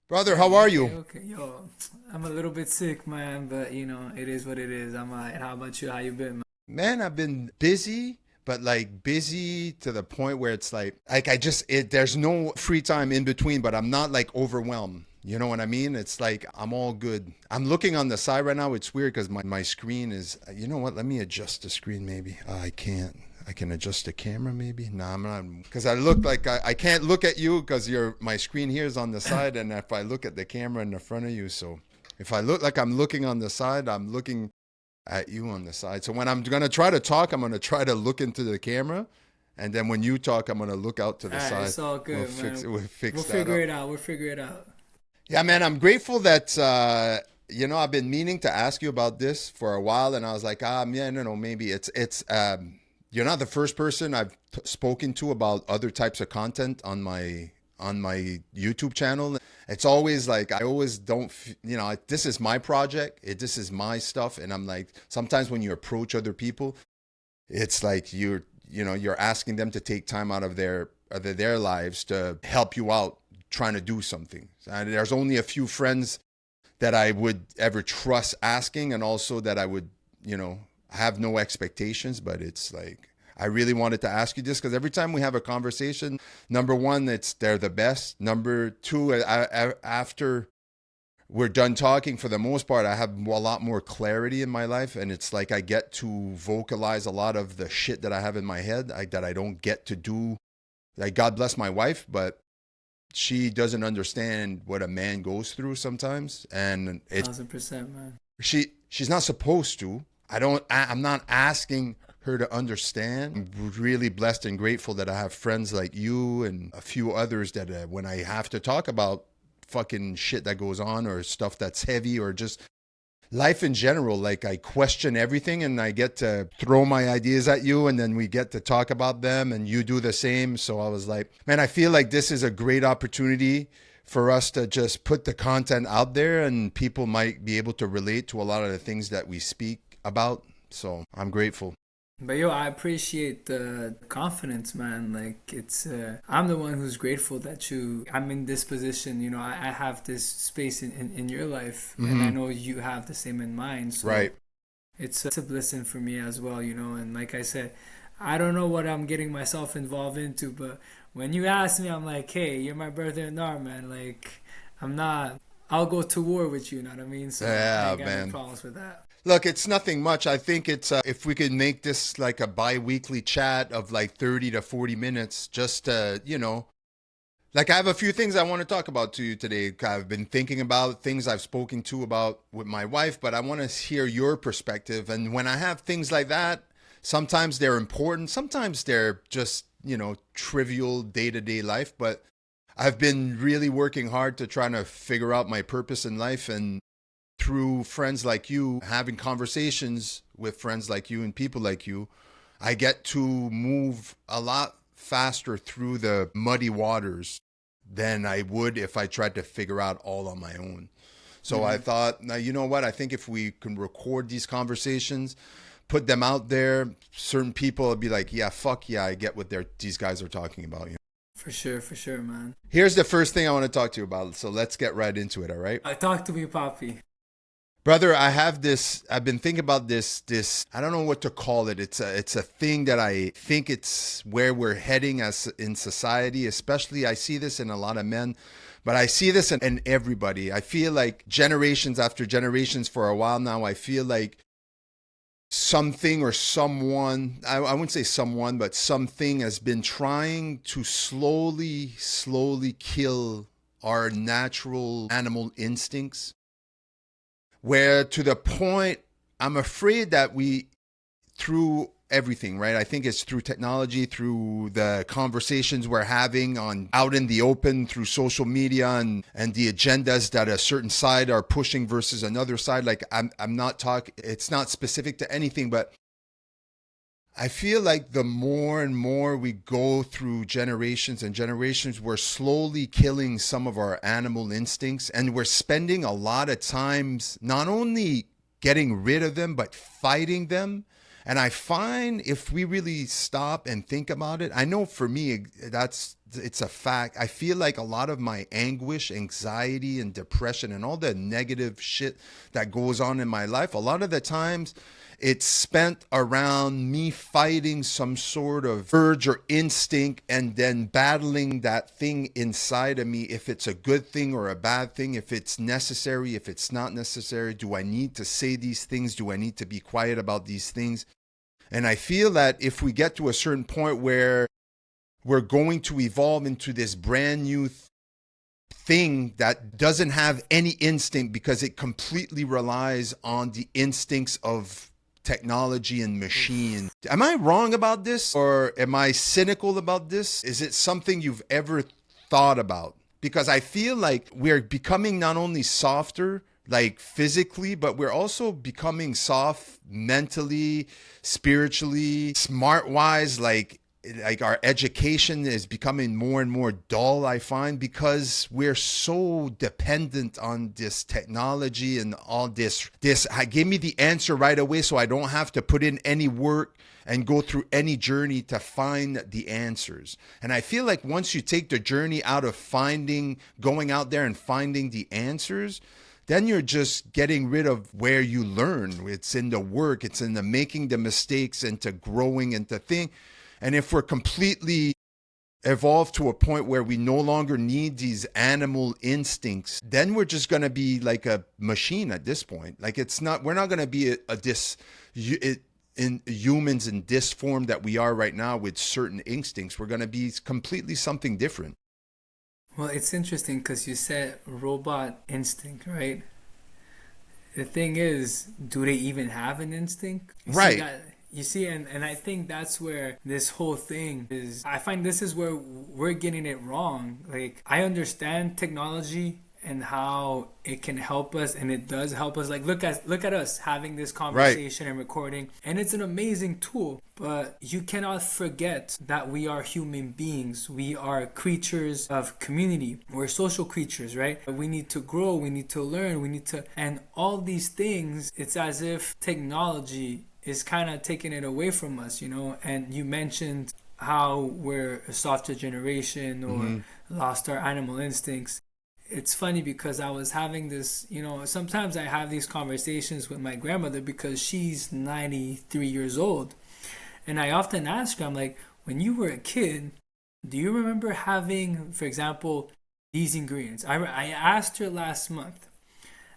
Brother, how are Okay, you? okay. Yo, I'm a little bit sick, man, but it is what it is. I'm alright. How about you? How you been, man? Man, I've been busy, but like busy to the point where it's like I just there's no free time in between, but I'm not like overwhelmed. You know what I mean? It's like I'm all good. I'm looking on the side right now. It's weird because my screen is, you know what? Let me adjust the screen maybe. I can't. I can adjust the camera maybe. No, I'm not. Because I look like I can't look at you because my screen here is on the side. And if I look at the camera in the front of you, so if I look like I'm looking on the side, I'm looking at you on the side. So when I'm gonna try to talk, I'm gonna try to look into the camera, and then when you talk, I'm gonna look out to the Alright, side. it's all good, man. We'll We'll fix that figure up. it out. We'll figure it out. Yeah, man, I'm grateful that I've been meaning to ask you about this for a while, and I was like, yeah, no, maybe it's you're not the first person I've spoken to about other types of content on my YouTube channel. It's always like I always don't, this is my project, this is my stuff, and I'm like sometimes when you approach other people, it's like you're asking them to take time out of their lives to help you out trying to do something. And there's only a few friends that I would ever trust asking, and also that I would, have no expectations. But it's like I really wanted to ask you this because every time we have a conversation, number one, they're the best. Number two, after we're done talking, for the most part, I have a lot more clarity in my life, and it's like I get to vocalize a lot of the shit that I have in my head that I don't get to do. Like, God bless my wife, but she doesn't understand what a man goes through sometimes, and it's 1000%, man. she's not supposed to. I'm not asking her to understand. I'm really blessed and grateful that I have friends like you and a few others that when I have to talk about fucking shit that goes on or stuff that's heavy or just life in general, like I question everything and I get to throw my ideas at you and then we get to talk about them and you do the same. So I was like, man, I feel like this is a great opportunity for us to just put the content out there and people might be able to relate to a lot of the things that we speak about. So I'm grateful. But yo, I appreciate the confidence, man. Like I'm the one who's grateful that I'm in this position. I have this space in your life, and I Hmm. know you have the same in mine. So Right. it's a blessing for me as well. And like I said, I don't know what I'm getting myself involved into, but when you ask me, I'm like, hey, you're my brother-in-law, man. Like, I'm not, I'll go to war with you, know what I mean? So I Yeah, ain't got no man. problems with that. Look, it's nothing much. I think it's if we could make this like a bi-weekly chat of like 30 to 40 minutes just to, like I have a few things I want to talk about to you today. I've been thinking about things I've spoken to about with my wife, but I want to hear your perspective. And when I have things like that, sometimes they're important, sometimes they're just, trivial day-to-day life, but I've been really working hard to try to figure out my purpose in life, and through friends like you, having conversations with friends like you and people like you, I get to move a lot faster through the muddy waters than I would if I tried to figure out all on my own. So I Hmm. thought, now, you know what? I think if we can record these conversations, put them out there, certain people will be like, yeah, fuck yeah, I get what these guys are talking about. For sure, man. Here's the first thing I want to talk to you about. So let's get right into it, all right? Talk to me, Poppy. Brother, I've been thinking about this I don't know what to call it. It's a thing that I think it's where we're heading as in society, especially I see this in a lot of men, but I see this in everybody. I feel like generations after generations for a while now, I feel like something or someone, I wouldn't say someone, but something has been trying to slowly kill our natural animal instincts, where to the point I'm afraid that we, through everything, right? I think it's through technology, through the conversations we're having on out in the open, through social media and the agendas that a certain side are pushing versus another side. Like I'm not talking, it's not specific to anything, but I feel like the more and more we go through generations and generations, we're slowly killing some of our animal instincts, and we're spending a lot of times not only getting rid of them, but fighting them. And I find if we really stop and think about it, I know for me, that's it's a fact. I feel like a lot of my anguish, anxiety, and depression, and all the negative shit that goes on in my life, a lot of the times it's spent around me fighting some sort of urge or instinct and then battling that thing inside of me, if it's a good thing or a bad thing, if it's necessary, if it's not necessary. Do I need to say these things? Do I need to be quiet about these things? And I feel that if we get to a certain point where we're going to evolve into this brand new thing that doesn't have any instinct because it completely relies on the instincts of technology and machine. Am I wrong about this, or am I cynical about this? Is it something you've ever thought about? Because I feel like we're becoming not only softer, like physically, but we're also becoming soft mentally, spiritually, smart wise. Like our education is becoming more and more dull, I find, because we're so dependent on this technology and all this. Give me the answer right away so I don't have to put in any work and go through any journey to find the answers. And I feel like once you take the journey out of going out there and finding the answers, then you're just getting rid of where you learn. It's in the work, it's in the making the mistakes, into growing into thing. And if we're completely evolved to a point where we no longer need these animal instincts, then we're just going to be like a machine at this point. Like we're not going to be in humans in this form that we are right now with certain instincts. We're going to be completely something different. Well, it's interesting because you said robot instinct, right? The thing is, do they even have an instinct? Right. You see, and I think that's where this whole thing is. I find this is where we're getting it wrong. Like, I understand technology and how it can help us, and it does help us. Like, look at us having this conversation, right, and recording, and it's an amazing tool. But you cannot forget that we are human beings. We are creatures of community. We're social creatures, right? We need to grow. We need to learn. And all these things. It's as if technology is kind of taking it away from us, And you mentioned how we're a softer generation or lost our animal instincts. It's funny because I was having this, sometimes I have these conversations with my grandmother because she's 93 years old. And I often ask her, I'm like, when you were a kid, do you remember having, for example, these ingredients? I asked her last month.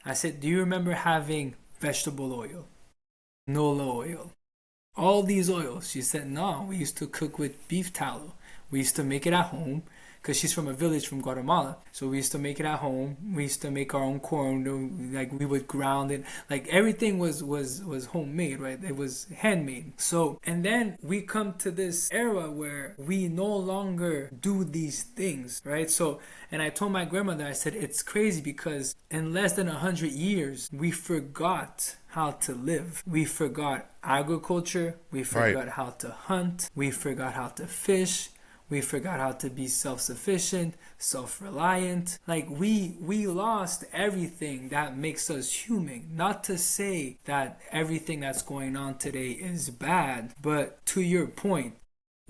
I said, do you remember having vegetable oil, canola oil, all these oils? She said, no, we used to cook with beef tallow. We used to make it at home because she's from a village from Guatemala. So we used to make it at home. We used to make our own corn. Like, we would ground it. Like, everything was homemade, right? It was handmade. So, and then we come to this era where we no longer do these things, right? So, and I told my grandmother, I said, it's crazy because in less than 100 years, we forgot how to live. We forgot agriculture. We forgot how to hunt. We forgot how to fish. We forgot how to be self-sufficient, self-reliant. Like, we lost everything that makes us human. Not to say that everything that's going on today is bad, but to your point,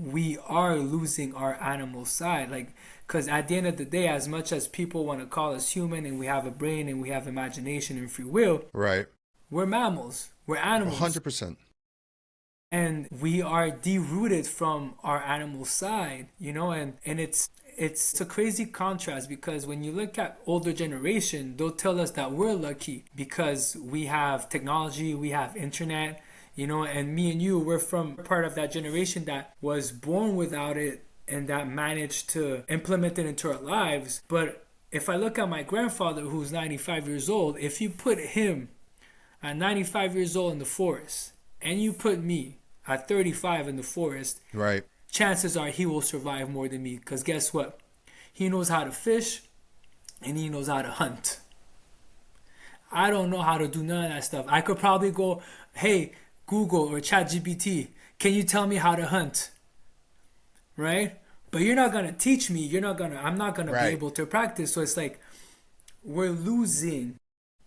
we are losing our animal side. Like, because at the end of the day, as much as people want to call us human and we have a brain and we have imagination and free will, right, we're mammals. We're animals. 100%. And we are derooted from our animal side, and it's a crazy contrast because when you look at older generation, they'll tell us that we're lucky because we have technology, we have internet, and me and you, we're from part of that generation that was born without it and that managed to implement it into our lives. But if I look at my grandfather, who's 95 years old, if you put him at 95 years old in the forest and you put me at 35 in the forest, right, chances are he will survive more than me because guess what? He knows how to fish and he knows how to hunt. I don't know how to do none of that stuff. I could probably go, hey, Google or ChatGPT, can you tell me how to hunt? Right? But you're not going to teach me. I'm not going to be able to practice. So it's like we're losing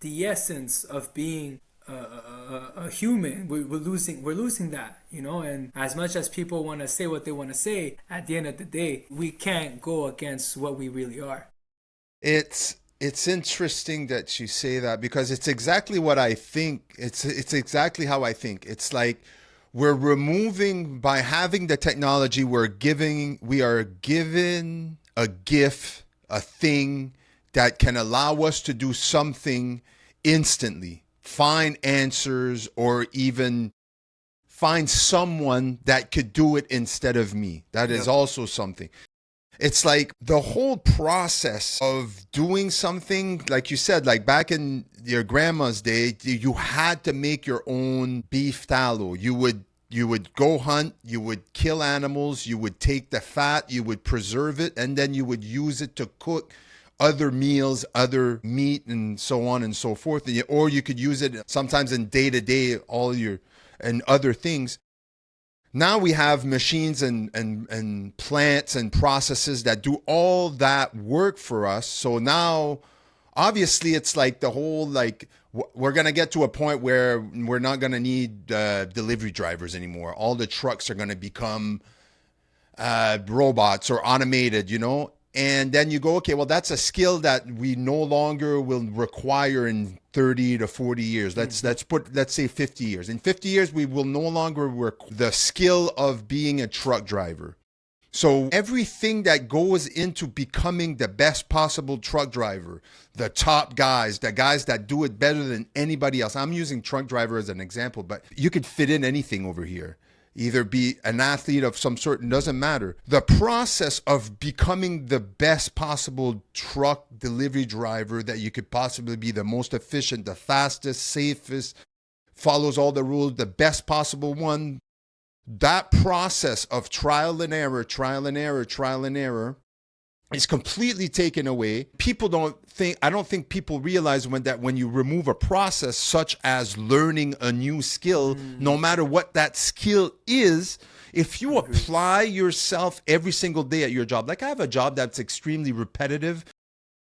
the essence of being a human. We're losing that, you know. And as much as people want to say what they want to say, at the end of the day, we can't go against what we really are. It's interesting that you say that because it's exactly what I think. It's exactly how I think. It's like we're removing by having the technology, we are given a gift, a thing that can allow us to do something instantly, find answers, or even find someone that could do it instead of me. That is Yep. also something. It's like the whole process of doing something, like you said, like back in your grandma's day, you had to make your own beef tallow. You would go hunt, you would kill animals, you would take the fat, you would preserve it, and then you would use it to cook other meals, other meat, and so on and so forth. Or you could use it sometimes in day to day, and other things. Now we have machines and plants and processes that do all that work for us. So now, obviously, it's like the whole like we're gonna get to a point where we're not gonna need delivery drivers anymore. All the trucks are gonna become robots or automated, you know. And then you go, okay, well, that's a skill that we no longer will require in 30 to 40 years. Let's say 50 years. In 50 years, we will no longer work the skill of being a truck driver. So everything that goes into becoming the best possible truck driver, the top guys, the guys that do it better than anybody else. I'm using truck driver as an example, but you could fit in anything over here. Either be an athlete of some sort, it doesn't matter. The process of becoming the best possible truck delivery driver that you could possibly be, the most efficient, the fastest, safest, follows all the rules, the best possible one. That process of trial and error, trial and error, trial and error is completely taken away. I don't think people realize when you remove a process such as learning a new skill, no matter what that skill is, if you apply yourself every single day at your job, like I have a job that's extremely repetitive,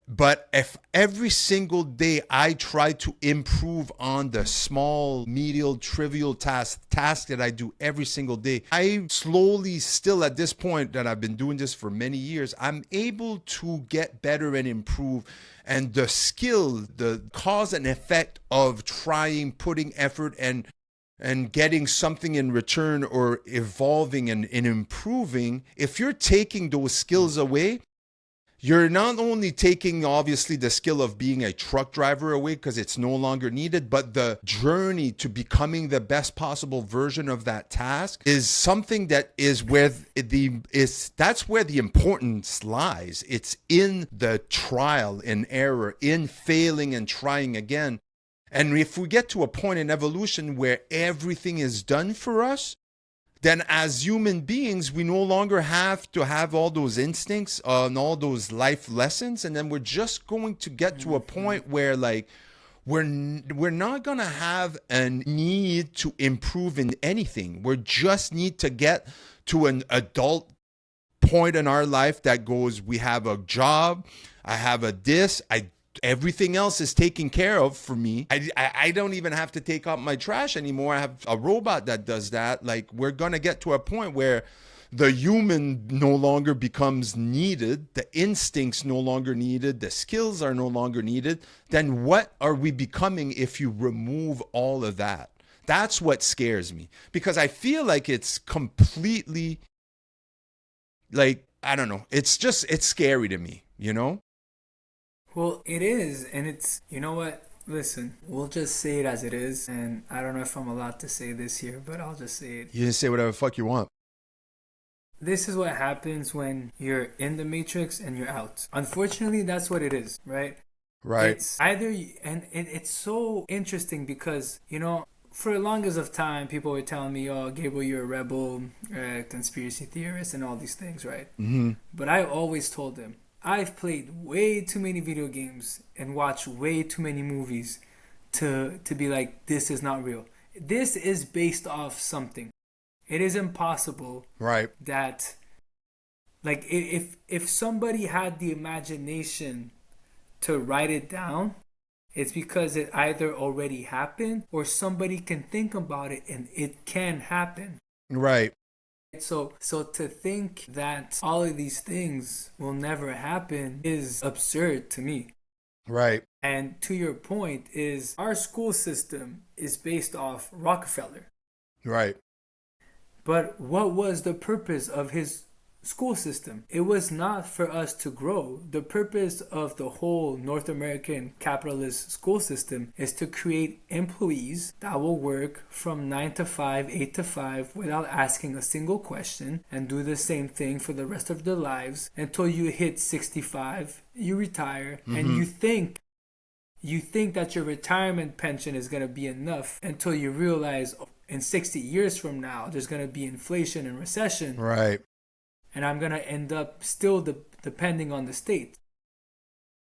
but if every single day I try to improve on the small, medial, trivial task that I do every single day, I slowly, still at this point that I've been doing this for many years, I'm able to get better and improve. And the skill, the cause and effect of trying, putting effort and getting something in return or evolving and improving, if you're taking those skills away, you're not only taking, obviously, the skill of being a truck driver away because it's no longer needed, but the journey to becoming the best possible version of that task is something that is that's where the importance lies. It's in the trial and error, in failing and trying again. And if we get to a point in evolution where everything is done for us, then as human beings, we no longer have to have all those instincts and all those life lessons. And then we're just going to get to a point where like we're not going to have a need to improve in anything. We just need to get to an adult point in our life that goes, we have a job, I have everything else is taken care of for me. I don't even have to take out my trash anymore. I have a robot that does that. Like, we're going to get to a point where the human no longer becomes needed. The instincts no longer needed. The skills are no longer needed. Then what are we becoming if you remove all of that? That's what scares me, because I feel like it's completely like, I don't know. It's scary to me, you know? Well, it is, and you know what? Listen, we'll just say it as it is, and I don't know if I'm allowed to say this here, but I'll just say it. You can say whatever the fuck you want. This is what happens when you're in the matrix and you're out. Unfortunately, that's what it is, right? Right. It's either, and it's so interesting because, you know, for the longest of time, people were telling me, oh, Gabriel, you're a rebel, conspiracy theorist, and all these things, right? Mm-hmm. But I always told them, I've played way too many video games and watched way too many movies to be like, this is not real. This is based off something. It is impossible, right, that, like, if somebody had the imagination to write it down, It's because it either already happened or somebody can think about it and it can happen. Right. So to think that all of these things will never happen is absurd to me. Right. And to your point is our school system is based off Rockefeller. Right. But what was the purpose of his school system? It was not for us to grow. The purpose of the whole North American capitalist school system is to create employees that will work from 9 to 5, 8 to 5 without asking a single question and do the same thing for the rest of their lives until you hit 65, you retire, and you think that your retirement pension is going to be enough until you realize in 60 years from now, there's going to be inflation and recession. Right. And I'm going to end up still depending on the state.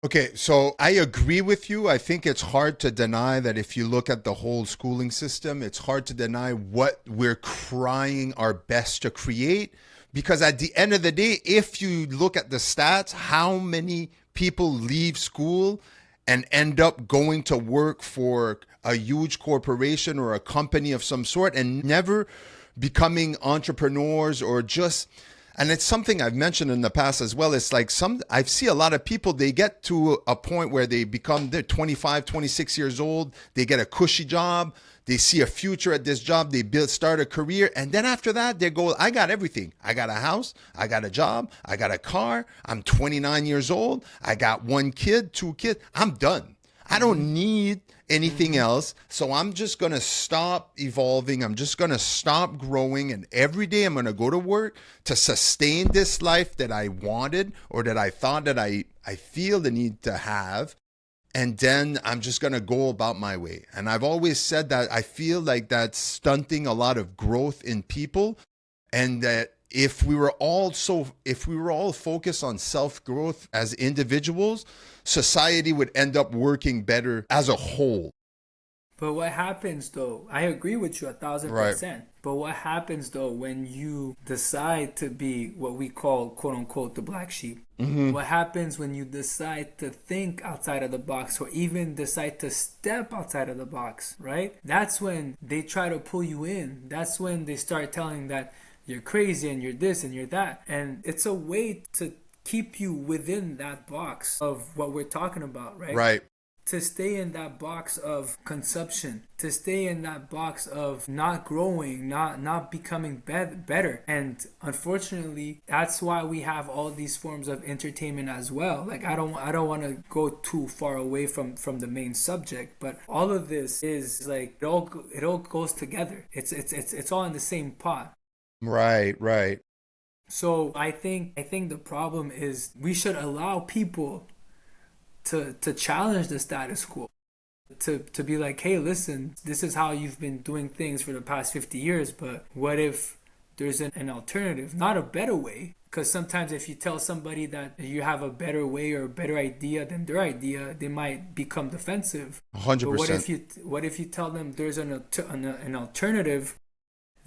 Okay, so I agree with you. I think it's hard to deny that if you look at the whole schooling system, it's hard to deny what we're trying our best to create. Because at the end of the day, if you look at the stats, how many people leave school and end up going to work for a huge corporation or a company of some sort and never becoming entrepreneurs or just, and it's something I've mentioned in the past as well. It's like I see a lot of people, they get to a point where they're 25, 26 years old. They get a cushy job. They see a future at this job. They start a career. And then after that, they go, I got everything. I got a house. I got a job. I got a car. I'm 29 years old. I got 1 kid, 2 kids. I'm done. I don't need anything else. So I'm just going to stop evolving. I'm just going to stop growing. And every day I'm going to go to work to sustain this life that I wanted or that I thought that I feel the need to have. And then I'm just going to go about my way. And I've always said that I feel like that's stunting a lot of growth in people. And that if we were all focused on self-growth as individuals, society would end up working better as a whole. But what happens though, I agree with you 1,000%. Right. But what happens though when you decide to be what we call quote unquote the black sheep? Mm-hmm. What happens when you decide to think outside of the box or even decide to step outside of the box, right? That's when they try to pull you in. That's when they start telling that you're crazy and you're this and you're that. And it's a way to keep you within that box of what we're talking about, right? Right. To stay in that box of consumption, to stay in that box of not growing, not becoming better. And unfortunately, that's why we have all these forms of entertainment as well. Like I don't want to go too far away from the main subject, but all of this is like it all goes together. It's all in the same pot. Right. So I think the problem is we should allow people to challenge the status quo, to be like, hey, listen, this is how you've been doing things for the past 50 years, but what if there's an alternative, not a better way? Because sometimes if you tell somebody that you have a better way or a better idea than their idea, they might become defensive. 100%. But what if you tell them there's an alternative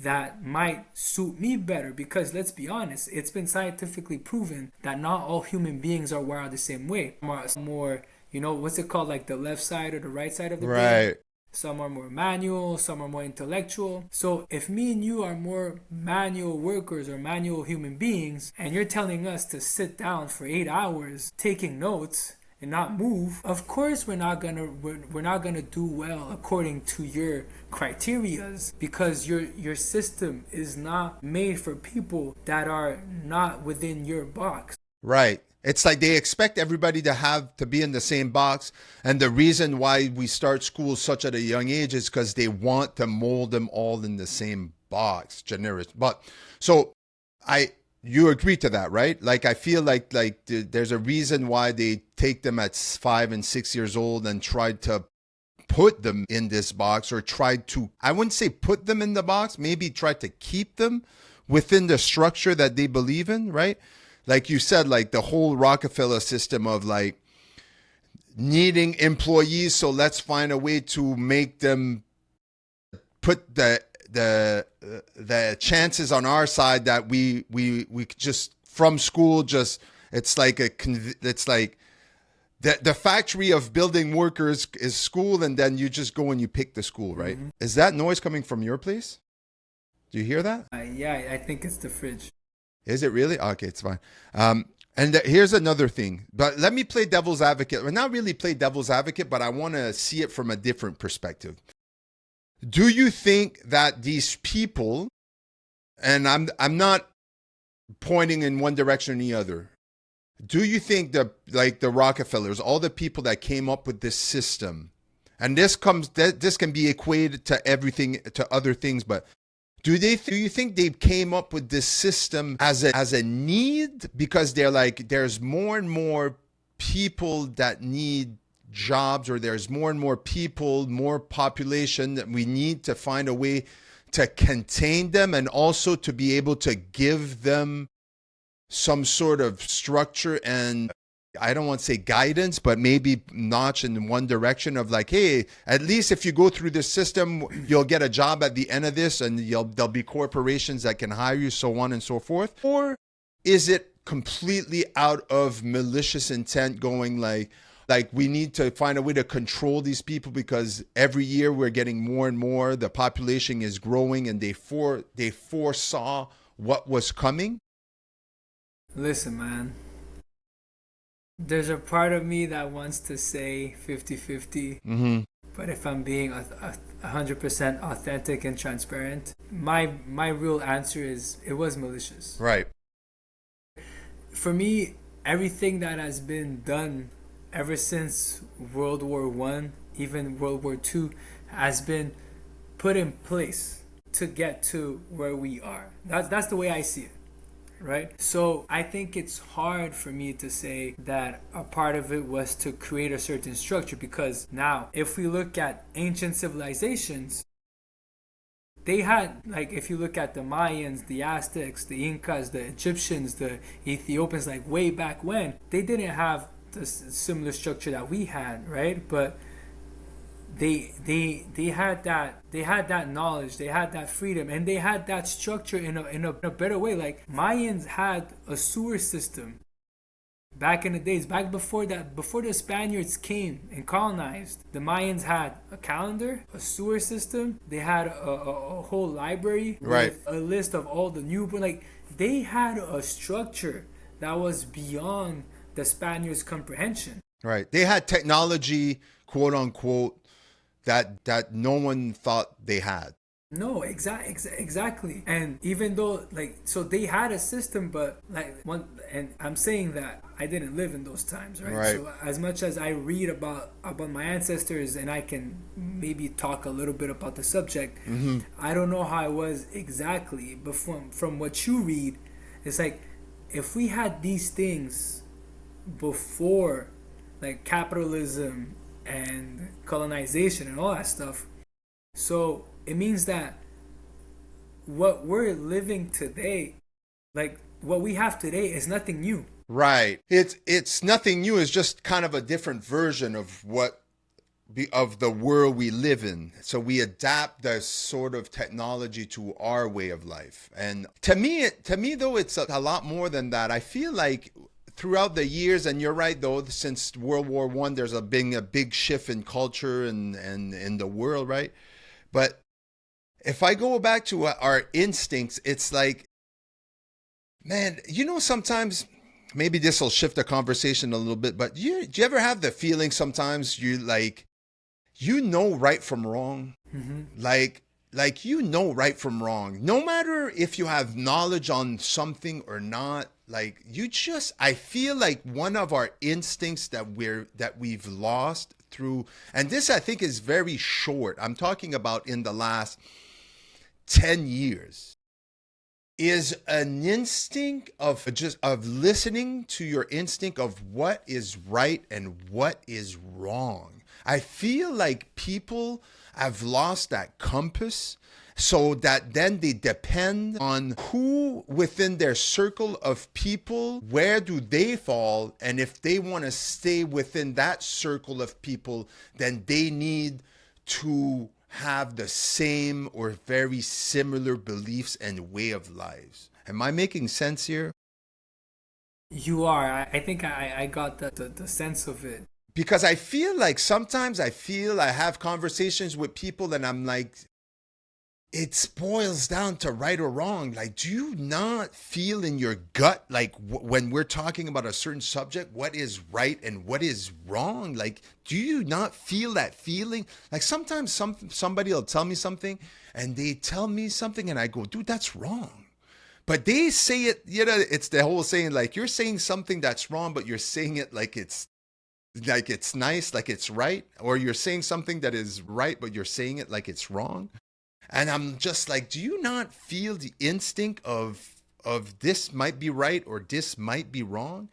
that might suit me better? Because let's be honest, it's been scientifically proven that not all human beings are wired the same way. Some are more, what's it called, like the left side or the right side of the brain? Right. Some are more manual, some are more intellectual. So if me and you are more manual workers or manual human beings, and you're telling us to sit down for 8 hours taking notes and not move, of course we're not gonna do well according to your criterias, because your system is not made for people that are not within your box. Right. It's like they expect everybody to be in the same box. And the reason why we start school such at a young age is because they want to mold them all in the same box, generous. But so you agree to that, right? Like, I feel like there's a reason why they take them at 5 and 6 years old and try to put them in this box, or try to, I wouldn't say put them in the box, maybe try to keep them within the structure that they believe in, right? Like you said, like the whole Rockefeller system of like needing employees. So let's find a way to make them put the chances on our side that we just from school, just it's like The factory of building workers is school, and then you just go and you pick the school, right? Mm-hmm. Is that noise coming from your place? Do you hear that? Yeah, I think it's the fridge. Is it really? Okay, it's fine. And here's another thing, but let me play devil's advocate. Well, not really play devil's advocate, but I want to see it from a different perspective. Do you think that these people, and I'm not pointing in one direction or the other, do you think that like the Rockefellers, all the people that came up with this system, and this can be equated to everything, to other things, but do you think they came up with this system as a need because they're like there's more and more people that need jobs, or there's more and more people, more population, that we need to find a way to contain them and also to be able to give them some sort of structure and, I don't want to say guidance, but maybe notch in one direction of like, hey, at least if you go through this system, you'll get a job at the end of this, and there'll be corporations that can hire you, so on and so forth? Or is it completely out of malicious intent, going like we need to find a way to control these people because every year we're getting more and more, the population is growing, and they foresaw what was coming? Listen, man. There's a part of me that wants to say 50-50. Mm-hmm. But if I'm being 100% authentic and transparent, my real answer is it was malicious. Right. For me, everything that has been done ever since World War One, even World War Two, has been put in place to get to where we are. That's the way I see it. Right? So I think it's hard for me to say that a part of it was to create a certain structure, because now if we look at ancient civilizations, they had, like, if you look at the Mayans, the Aztecs, the Incas, the Egyptians, the Ethiopians, like way back when, they didn't have the similar structure that we had, right? But they had that knowledge, they had that freedom, and they had that structure in a better way. Like Mayans had a sewer system back in the days, back before the Spaniards came and colonized. The Mayans had a calendar, a sewer system, they had a whole library, right, with a list of all the newborn. Like they had a structure that was beyond the Spaniards' comprehension. Right. They had technology, quote unquote, that no one thought they had. No, exactly. And even though, like, so they had a system, but like and I'm saying that I didn't live in those times, right? Right. So as much as I read about my ancestors, and I can maybe talk a little bit about the subject, Mm-hmm. I don't know how it was exactly. But from what you read, it's like if we had these things before, like capitalism and colonization and all that stuff, so it means that what we're living today, like what we have today, is nothing new. Right. It's nothing new. It's just kind of a different version of of the world we live in. So we adapt the sort of technology to our way of life. And to me though, it's a lot more than that. I feel like throughout the years, and you're right though, since World War One, there's been a big shift in culture and in the world, right? But if I go back to our instincts, it's like, man, sometimes maybe this will shift the conversation a little bit, but do you ever have the feeling sometimes right from wrong? Mm-hmm. Like right from wrong, no matter if you have knowledge on something or not. Like I feel like one of our instincts that we've lost through, and this I think is very short, I'm talking about in the last 10 years, is an instinct of listening to your instinct of what is right and what is wrong. I feel like people have lost that compass, so that then they depend on who within their circle of people, where do they fall, and if they want to stay within that circle of people, then they need to have the same or very similar beliefs and way of lives. Am I making sense here? You are. I think I got the sense of it. Because I feel like sometimes I have conversations with people and I'm like, it boils down to right or wrong. Like, do you not feel in your gut, like when we're talking about a certain subject, what is right and what is wrong? Like, do you not feel that feeling? Like sometimes somebody will tell me something and they tell me something and I go, dude, that's wrong. But they say it, it's the whole saying, like you're saying something that's wrong, but you're saying it like it's nice, like it's right, or you're saying something that is right, but you're saying it like it's wrong. And I'm just like, do you not feel the instinct of this might be right or this might be wrong?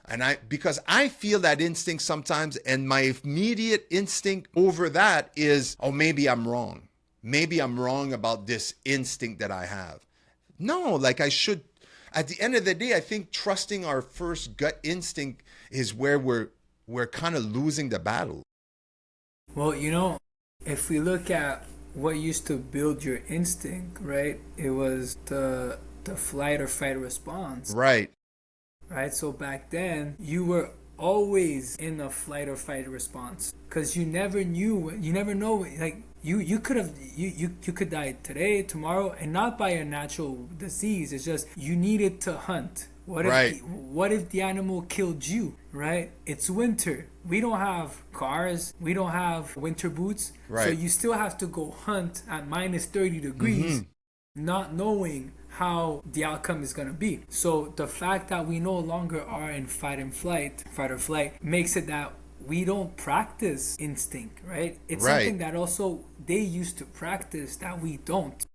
And because I feel that instinct sometimes, and my immediate instinct over that is, oh, maybe I'm wrong. Maybe I'm wrong about this instinct that I have. No, like I should. At the end of the day, I think trusting our first gut instinct is where we're kind of losing the battle. Well, if we look at what used to build your instinct, right? It was the flight or fight response, Right. right? So back then, you were always in a flight or fight response because you never know, like you could have you could die today, tomorrow, and not by a natural disease. It's just you needed to hunt. Right. What if the animal killed you, right? It's winter. We don't have cars. We don't have winter boots. So Right. you still have to go hunt at minus 30 degrees, not knowing how the outcome is going to be. So the fact that we no longer are in fight or flight, makes it that we don't practice instinct, right? It's Right. something that also they used to practice that we don't.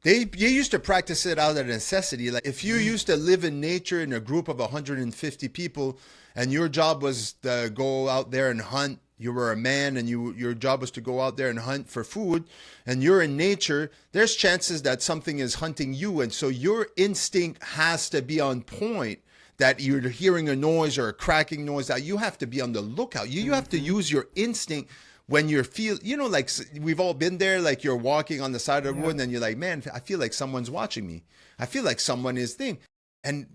You used to practice it out of necessity. Like if you used to live in nature in a group of 150 people and your job was to go out there and hunt, you were a man and your job was to go out there and hunt for food, and you're in nature, there's chances that something is hunting you. And so your instinct has to be on point, that you're hearing a noise or a cracking noise, that you have to be on the lookout. You have to use your instinct when you feel, like we've all been there, like you're walking on the side of the road and then you're like, man, I feel like someone's watching me. I feel like someone is thing. And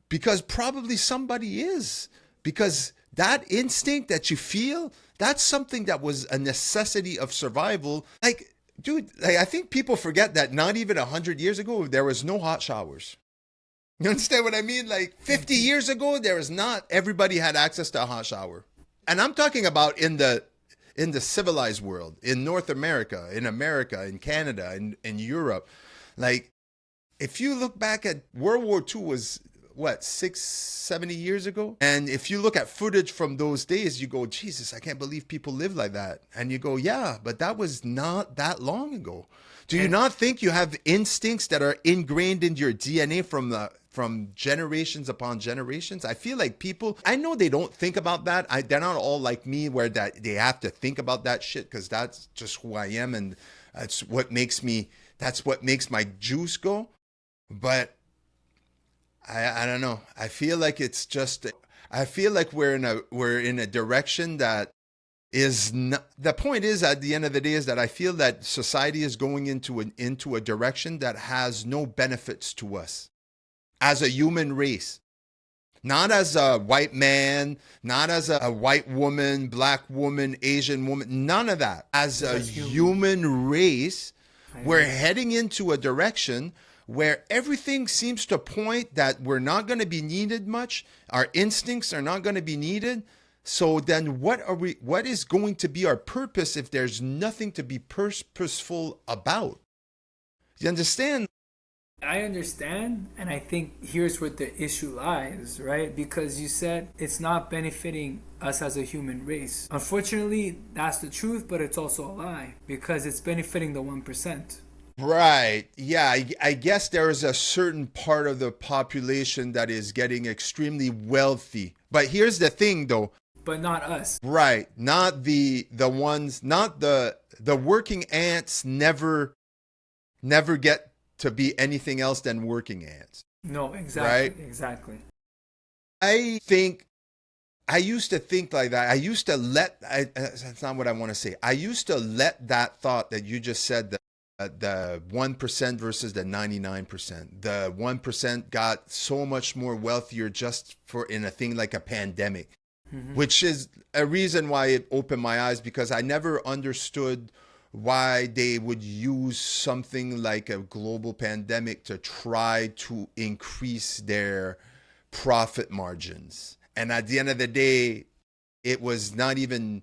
because probably somebody is, because that instinct that you feel, that's something that was a necessity of survival. Like, dude, I think people forget that not even 100 years ago, there was no hot showers. You understand what I mean? Like 50 years ago, there was not, everybody had access to a hot shower. And I'm talking about in the civilized world, in North America, in Canada, in Europe. Like, if you look back at World War II was, what, 70 years ago? And if you look at footage from those days, you go, Jesus, I can't believe people live like that. And you go, yeah, but that was not that long ago. Do you not think you have instincts that are ingrained in your DNA from generations upon generations? I feel like people, I know they don't think about that. They're not all like me where that they have to think about that shit, because that's just who I am, and that's what makes my juice go. But I don't know. I feel like I feel like we're in a direction that is not, the point is, at the end of the day, is that I feel that society is going into a direction that has no benefits to us as a human race. Not as a white man, not as a white woman, black woman, Asian woman, none of that. As a human race, we're heading into a direction where everything seems to point that we're not going to be needed much. Our instincts are not going to be needed. So then what is going to be our purpose if there's nothing to be purposeful about? You understand? I understand, and I think here's where the issue lies, right? Because you said it's not benefiting us as a human race. Unfortunately, that's the truth, but it's also a lie because it's benefiting the 1%. Right. Yeah. I guess there is a certain part of the population that is getting extremely wealthy. But here's the thing, though. But not us. Right. Not the ones, not the working ants never get to be anything else than working ants. No, exactly. Right? Exactly. I used to think like that. That's not what I want to say. I used to let that thought that you just said, that the 1% versus the 99%. The 1% got so much more wealthier just for in a thing like a pandemic, which is a reason why it opened my eyes, because I never understood why they would use something like a global pandemic to try to increase their profit margins. And at the end of the day, it was not even,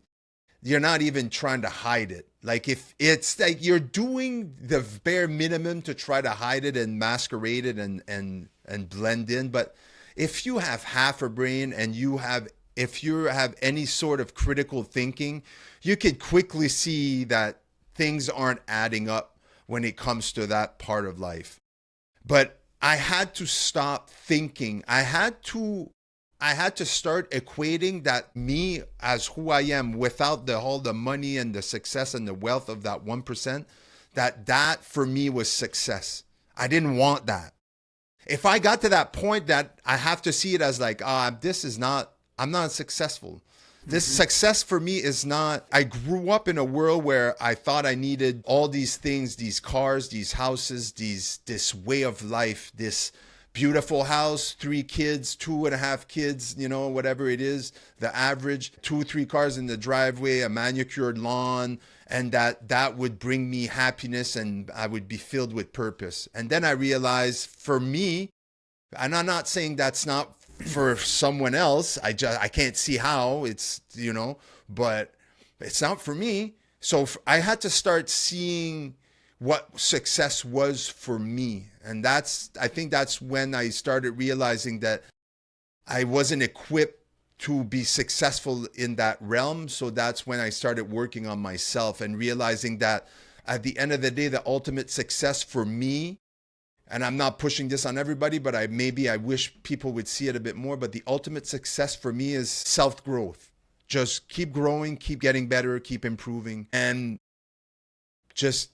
you're not even trying to hide it. Like, if it's like you're doing the bare minimum to try to hide it and masquerade it and blend in. But if you have half a brain and if you have any sort of critical thinking, you could quickly see that things aren't adding up when it comes to that part of life. But I had to stop thinking. I had to start equating that me as who I am without all the money and the success and the wealth of that 1%, that for me was success. I didn't want that. If I got to that point, that I have to see it as like, I'm not successful. This success for me is not, I grew up in a world where I thought I needed all these things, these cars, these houses, this way of life, this beautiful house, 3 kids, 2.5 kids, whatever it is, the average, 2-3 cars in the driveway, a manicured lawn, and that would bring me happiness and I would be filled with purpose. And then I realized, for me, and I'm not saying that's not for someone else, I can't see how it's, but it's not for me. So I had to start seeing what success was for me. And I think that's when I started realizing that I wasn't equipped to be successful in that realm. So that's when I started working on myself and realizing that at the end of the day, the ultimate success for me, and I'm not pushing this on everybody, but I wish people would see it a bit more. But the ultimate success for me is self-growth. Just keep growing, keep getting better, keep improving, and just,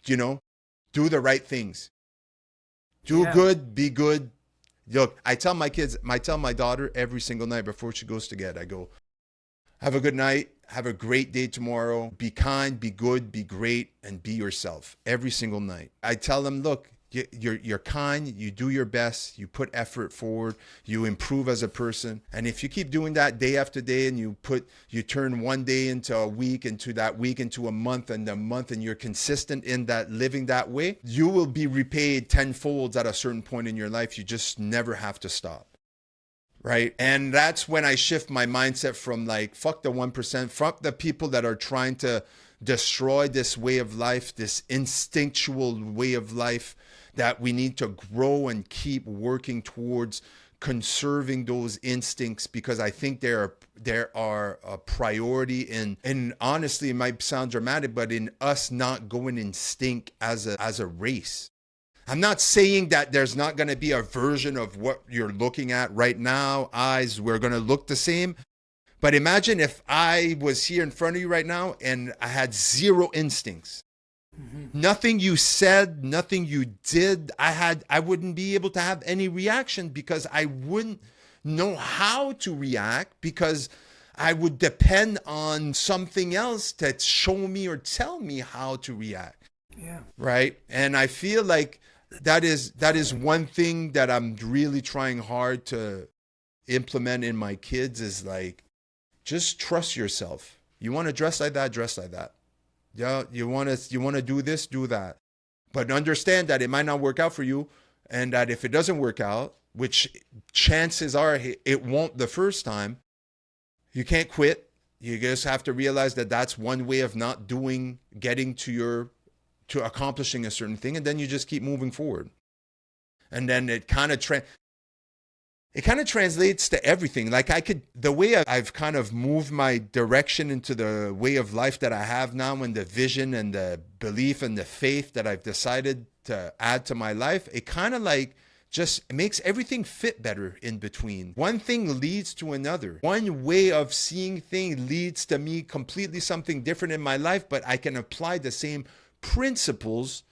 do the right things. Do good, be good. Look, I tell my daughter every single night before she goes to bed, I go, have a good night. Have a great day tomorrow. Be kind, be good, be great, and be yourself every single night. I tell them, look, you're kind, you do your best, you put effort forward, you improve as a person. And if you keep doing that day after day, and you turn one day into a week, into that week into a month, and you're consistent in that, living that way, you will be repaid tenfold at a certain point in your life. You just never have to stop. Right? And that's when I shift my mindset from like, fuck the 1%, fuck the people that are trying to destroy this way of life, this instinctual way of life, that we need to grow and keep working towards conserving those instincts, because I think there are a priority in honestly, it might sound dramatic, but in us not going extinct as a race. I'm not saying that there's not going to be a version of what you're looking at right now. We're going to look the same. But imagine if I was here in front of you right now and I had zero instincts. Nothing you said, nothing you did, I wouldn't be able to have any reaction, because I wouldn't know how to react, because I would depend on something else to show me or tell me how to react. Yeah. Right? And I feel like that is one thing that I'm really trying hard to implement in my kids, is like, just trust yourself. You want to dress like that, dress like that. Yeah, you want to do this, do that. But understand that it might not work out for you, and that if it doesn't work out, which chances are it won't the first time, you can't quit. You just have to realize that that's one way of not getting to accomplishing a certain thing, and then you just keep moving forward. And then it kind of translates to everything. Like the way I've kind of moved my direction into the way of life that I have now, and the vision and the belief and the faith that I've decided to add to my life, it kind of like just makes everything fit better in between. One thing leads to another. One way of seeing things leads to me completely something different in my life, but I can apply the same principles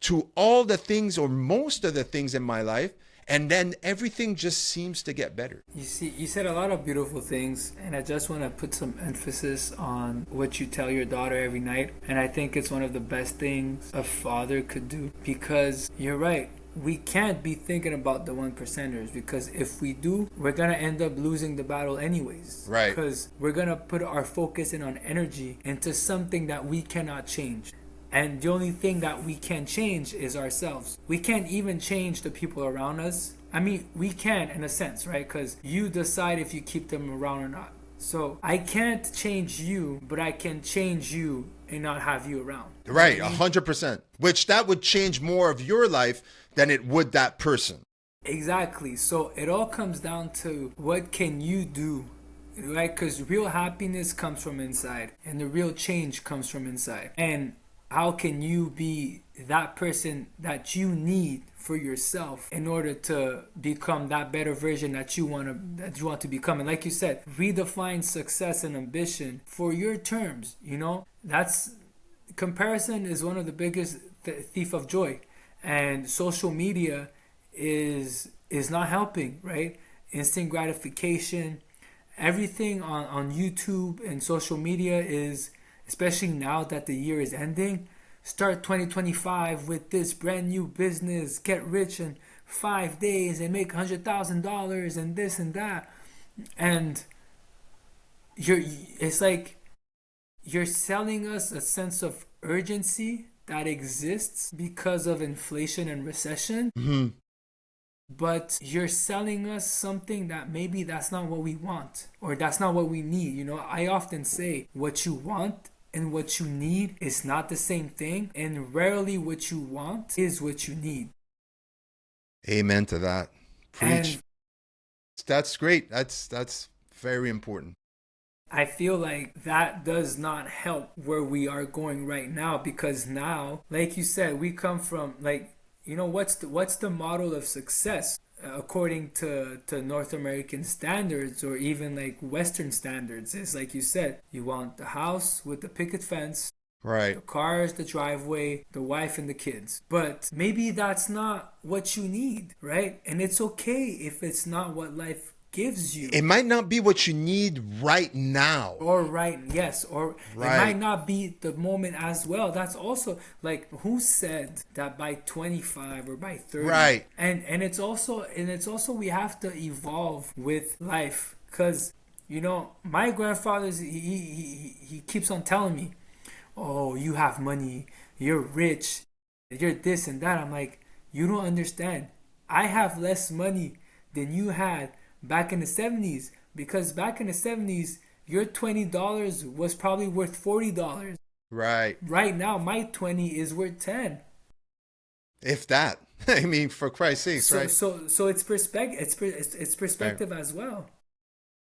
to all the things or most of the things in my life, And then everything just seems to get better. You see, you said a lot of beautiful things, and I just want to put some emphasis on what you tell your daughter every night. And I think it's one of the best things a father could do, because you're right. We can't be thinking about the one percenters, because if we do, we're going to end up losing the battle anyways. Right. Because we're going to put our focus and on energy into something that we cannot change. And the only thing that we can change is ourselves. We can't even change the people around us. I mean, we can in a sense, right? Because you decide if you keep them around or not. So I can't change you, but I can change you and not have you around. Right, 100%. Which that would change more of your life than it would that person. Exactly. So it all comes down to what can you do, right? Because real happiness comes from inside, and the real change comes from inside. And how can you be that person that you need for yourself in order to become that better version that you want to become? And like you said, redefine success and ambition for your terms. You know, that's comparison is one of the biggest thief of joy, and social media is not helping, right? Instant gratification, everything on YouTube and social media is, especially now that the year is ending, start 2025 with this brand new business, get rich in 5 days and make $100,000 and this and that. And it's like you're selling us a sense of urgency that exists because of inflation and recession. Mm-hmm. But you're selling us something that maybe that's not what we want, or that's not what we need. You know, I often say what you want and what you need is not the same thing, and rarely what you want is what you need. Amen to that. Preach. And that's great. That's very important. I feel like that does not help where we are going right now, because now, like you said, we come from, like, you know, what's the model of success according to North American standards, or even like Western standards? Is, like you said, you want the house with the picket fence, right? The cars, the driveway, the wife, and the kids. But maybe that's not what you need, right? And it's okay if it's not what life gives you. It might not be what you need right now. Or yes, or right. It might not be the moment as well. That's also, like, who said that by 25 or by 30? Right. And it's also we have to evolve with life, because, you know, my grandfather's he keeps on telling me, "Oh, you have money, you're rich, you're this and that." I'm like, you don't understand. I have less money than you had back in the 70s, because back in the 70s, your $20 was probably worth $40. Right. Right now, my 20 is worth 10. If that. I mean, for Christ's sakes, right? So it's perspective. It's perspective, right, as well.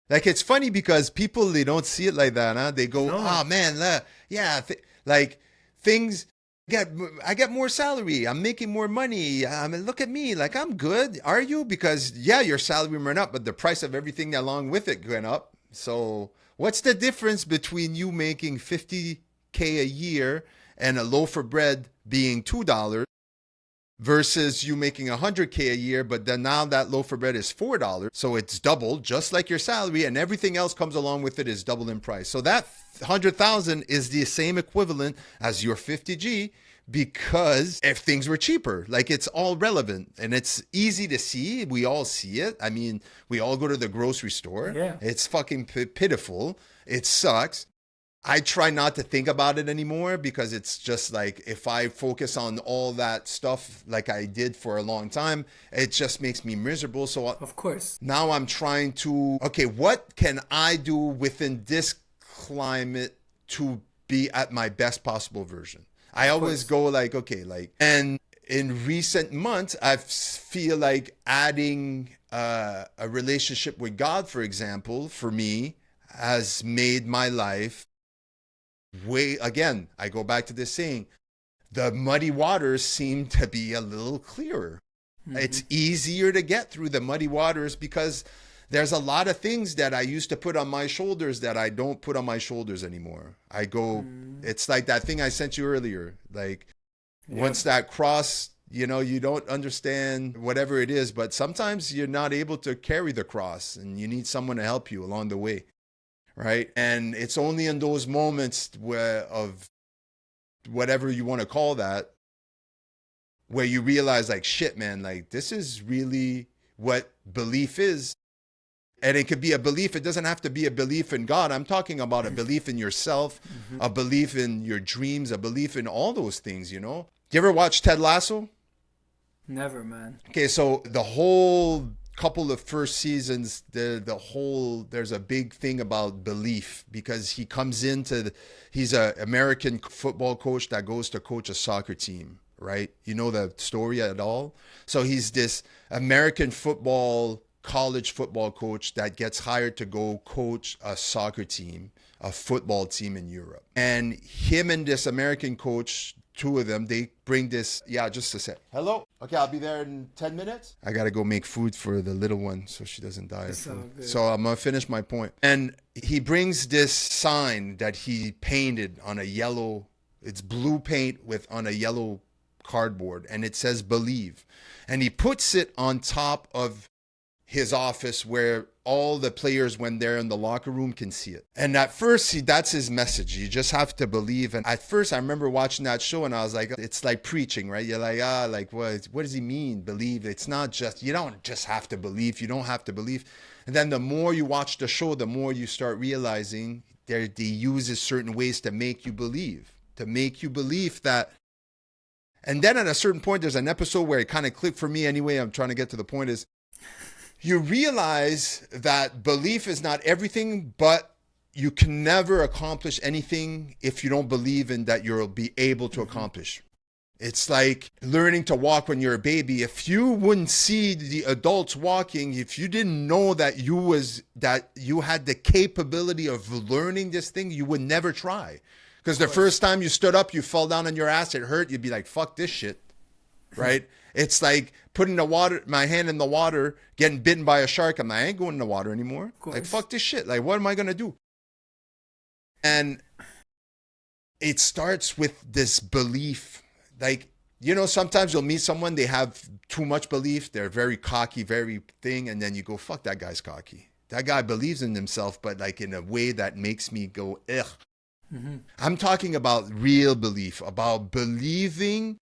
Like, it's funny because people, they don't see it like that, huh? They go, no. Oh man, things. I get more salary. I'm making more money. Look at me, like I'm good. Are you? Because your salary went up, but the price of everything along with it went up. So what's the difference between you making $50K a year and a loaf of bread being $2 versus you making $100K a year, but then now that loaf of bread is $4, so it's doubled, just like your salary, and everything else comes along with it is double in price. So that 100,000 is the same equivalent as your 50G, because if things were cheaper, like, it's all relevant and it's easy to see. We all see it. I mean, we all go to the grocery store. Yeah. It's fucking pitiful. It sucks. I try not to think about it anymore, because it's just like, if I focus on all that stuff like I did for a long time, it just makes me miserable. So of course, now I'm trying to, okay, what can I do within this climate to be at my best possible version? I always go like, okay, like, and in recent months, I feel like adding a relationship with God, for example, for me, has made my life again, I go back to this saying, the muddy waters seem to be a little clearer. Mm-hmm. It's easier to get through the muddy waters, because there's a lot of things that I used to put on my shoulders that I don't put on my shoulders anymore. It's like that thing I sent you earlier. Like, once that cross, You know, you don't understand whatever it is, but sometimes you're not able to carry the cross and you need someone to help you along the way, right? And it's only in those moments where of whatever you want to call that, where you realize like, shit, man, like this is really what belief is. And it could be a belief. It doesn't have to be a belief in God. I'm talking about a belief in yourself, a belief in your dreams, a belief in all those things, you know? You ever watch Ted Lasso? Never, man. Okay, so the whole couple of first seasons, there's a big thing about belief because he comes he's an American football coach that goes to coach a soccer team, right? You know the story at all? So he's this American college football coach that gets hired to go coach a soccer team, a football team in Europe. And him and this American coach, two of them, they bring this, just a sec. Hello? Okay, I'll be there in 10 minutes. I got to go make food for the little one so she doesn't die of food. So I'm going to finish my point. And he brings this sign that he painted on it's blue paint on a yellow cardboard, and it says believe. And he puts it on top of his office where all the players, when they're in the locker room, can see it. And at first, that's his message. You just have to believe. And at first, I remember watching that show and I was like, it's like preaching, right? You're like, what does he mean, believe? It's not just, you don't just have to believe. You don't have to believe. And then the more you watch the show, the more you start realizing they uses certain ways to make you believe that. And then at a certain point, there's an episode where it kind of clicked for me anyway. I'm trying to get to the point is, you realize that belief is not everything, but you can never accomplish anything if you don't believe in that you'll be able to accomplish. It's like learning to walk when you're a baby. If you wouldn't see the adults walking, if you didn't know that you had the capability of learning this thing, you would never try. Because the first time you stood up, you fell down on your ass, it hurt, you'd be like, fuck this shit, right? It's like putting my hand in the water, getting bitten by a shark. I ain't going in the water anymore. Like, fuck this shit. Like, what am I going to do? And it starts with this belief. Like, you know, sometimes you'll meet someone, they have too much belief. They're very cocky, very thing. And then you go, fuck, that guy's cocky. That guy believes in himself, but like in a way that makes me go, ugh. Mm-hmm. I'm talking about real belief, about believing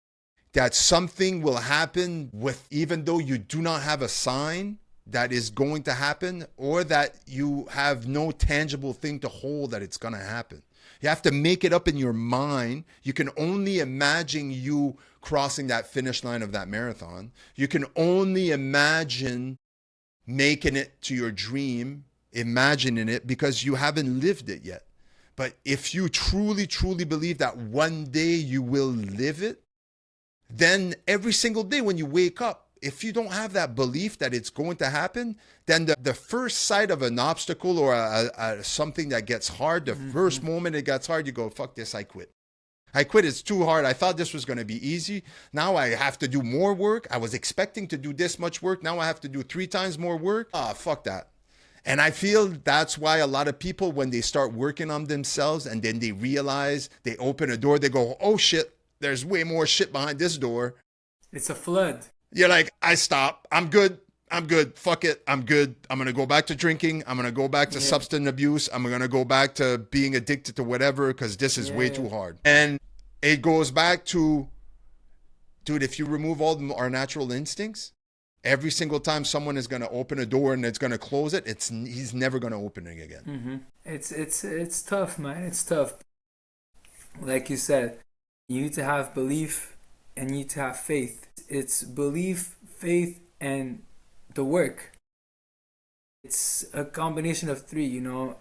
that something will happen even though you do not have a sign that is going to happen, or that you have no tangible thing to hold that it's going to happen. You have to make it up in your mind. You can only imagine you crossing that finish line of that marathon. You can only imagine making it to your dream, imagining it, because you haven't lived it yet. But if you truly, truly believe that one day you will live it, then every single day when you wake up, if you don't have that belief that it's going to happen, then the first sight of an obstacle or something that gets hard, the first moment it gets hard, you go, fuck this, I quit. I quit, it's too hard. I thought this was going to be easy. Now I have to do more work. I was expecting to do this much work. Now I have to do 3 times more work. Fuck that. And I feel that's why a lot of people, when they start working on themselves and then they realize, they open a door, they go, oh shit, there's way more shit behind this door. It's a flood. You're like, I stop. I'm good. Fuck it. I'm good. I'm going to go back to drinking. I'm going to go back to substance abuse. I'm going to go back to being addicted to whatever, because this is way too hard. And it goes back to, dude, if you remove all our natural instincts, every single time someone is going to open a door and it's going to close it, he's never going to open it again. Mm-hmm. It's tough, man. It's tough. Like you said, you need to have belief and you need to have faith. It's belief, faith, and the work. It's a combination of 3, you know.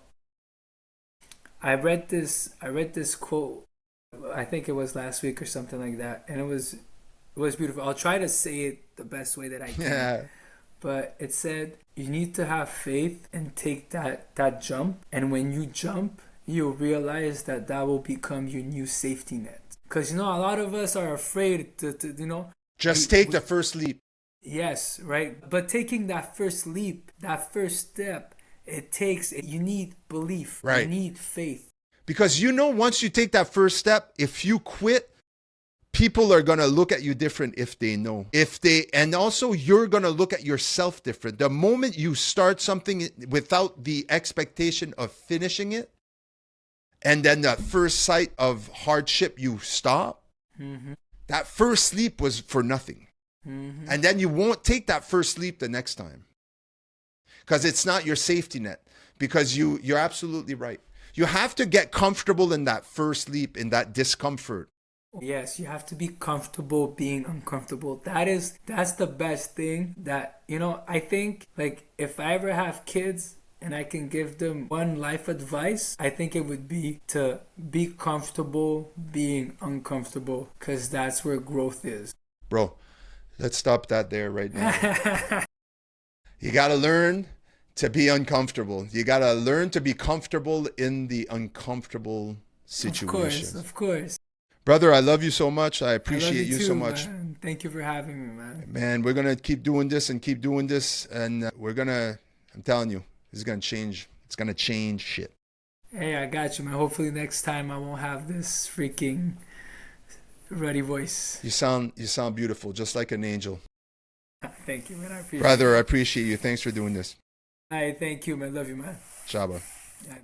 I read this quote, I think it was last week or something like that, and it was beautiful. I'll try to say it the best way that I can. Yeah. But it said, you need to have faith and take that jump, and when you jump, you'll realize that will become your new safety net. Because, you know, a lot of us are afraid to you know. Just take the first leap. Yes, right. But taking that first leap, that first step, you need belief. Right. You need faith. Because, you know, once you take that first step, if you quit, People are going to look at you different if they know. And also you're going to look at yourself different. The moment you start something without the expectation of finishing it, and then that first sight of hardship, you stop. Mm-hmm. That first sleep was for nothing. Mm-hmm. And then you won't take that first sleep the next time. Because it's not your safety net. Because you're absolutely right. You have to get comfortable in that first sleep, in that discomfort. Yes, you have to be comfortable being uncomfortable. That's the best thing that, I think, like, if I ever have kids and I can give them one life advice, I think it would be to be comfortable being uncomfortable, because that's where growth is. Bro, let's stop that there right now. You got to learn to be uncomfortable. You got to learn to be comfortable in the uncomfortable situations. Of course. Brother, I love you so much. I appreciate you so much. Man. Thank you for having me, man. Man, we're going to keep doing this. And I'm telling you, this is going to change. It's going to change shit. Hey, I got you, man. Hopefully next time I won't have this freaking ruddy voice. You sound beautiful, just like an angel. Thank you, man. I appreciate it. Brother, I appreciate you. Thanks for doing this. Hey, thank you, man. Love you, man. Shaba. Yeah,